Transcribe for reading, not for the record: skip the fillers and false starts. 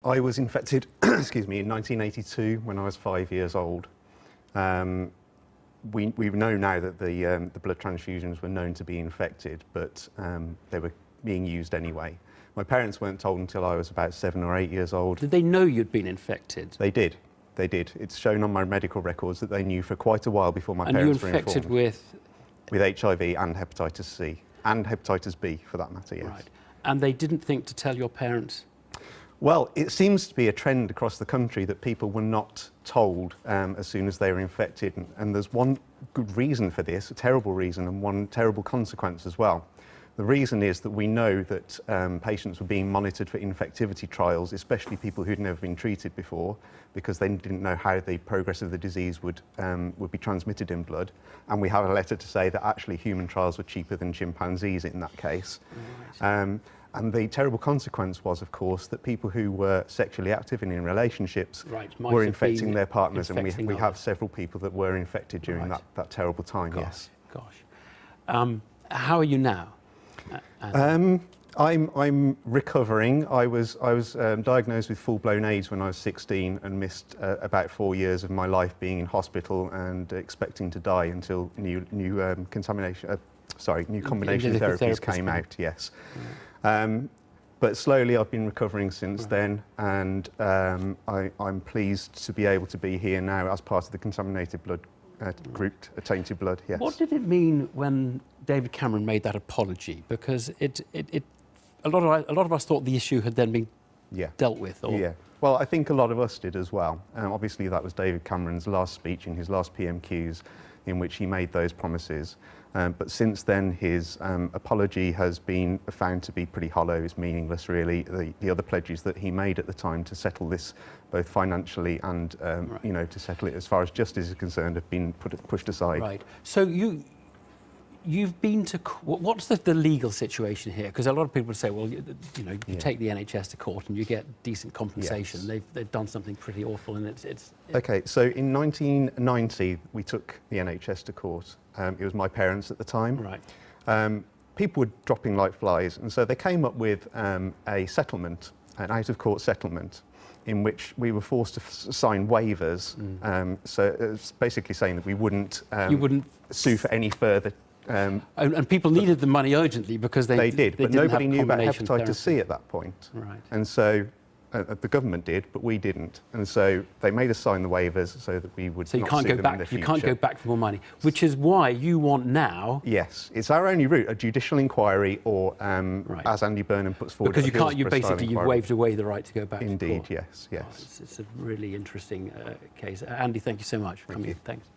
I was infected, excuse me, in 1982 when I was 5 years old. We know now that the blood transfusions were known to be infected, but they were being used anyway. My parents weren't told until I was about 7 or 8 years old. Did they know you'd been infected? They did. They did. It's shown on my medical records that they knew for quite a while before my parents were informed. And you were infected with HIV and hepatitis C, and hepatitis B for that matter, yes. Right. And they didn't think to tell your parents? Well, it seems to be a trend across the country that people were not told as soon as they were infected. And there's one good reason for this, a terrible reason, and one terrible consequence as well. The reason is that we know that patients were being monitored for infectivity trials, especially people who'd never been treated before, because they didn't know how the progress of the disease would be transmitted in blood. And we have a letter to say that actually human trials were cheaper than chimpanzees in that case. Right. And the terrible consequence was, of course, that people who were sexually active and in relationships were infecting their partners, and we have several people that were infected during that terrible time, yes. Gosh. How are you now? I'm recovering. I was diagnosed with full-blown AIDS when I was 16 and missed about 4 years of my life being in hospital and expecting to die until new combination therapies came out, yes. But slowly I've been recovering since then, and I'm pleased to be able to be here now as part of the contaminated blood group, tainted blood, yes. What did it mean when David Cameron made that apology? Because a lot of us thought the issue had then been dealt with. Or... Yeah. Well, I think a lot of us did as well. Obviously, that was David Cameron's last speech in his last PMQs, in which he made those promises. But since then, his apology has been found to be pretty hollow, is meaningless, really. The other pledges that he made at the time to settle this, both financially and you know, to settle it as far as justice is concerned, have been pushed aside. Right. So you've been to... What's the legal situation here? Because a lot of people say, well, you know, you take the NHS to court and you get decent compensation. Yes. They've done something pretty awful, and it's... OK, so in 1990, we took the NHS to court. It was my parents at the time. Right. People were dropping like flies, and so they came up with a settlement, an out-of-court settlement, in which we were forced to sign waivers. So it's basically saying that we wouldn't sue for any further... and people needed the money urgently because they did, but nobody knew about hepatitis C at that point. Right. And so the government did, but we didn't. And so they made us sign the waivers so that we would not sue them in the future. You can't go back for more money, which is why you want now... Yes, it's our only route, a judicial inquiry, or as Andy Burnham puts forward... Because you've waived away the right to go back to court. Indeed, yes, yes. Oh, it's a really interesting case. Andy, thank you so much for coming in. Thanks.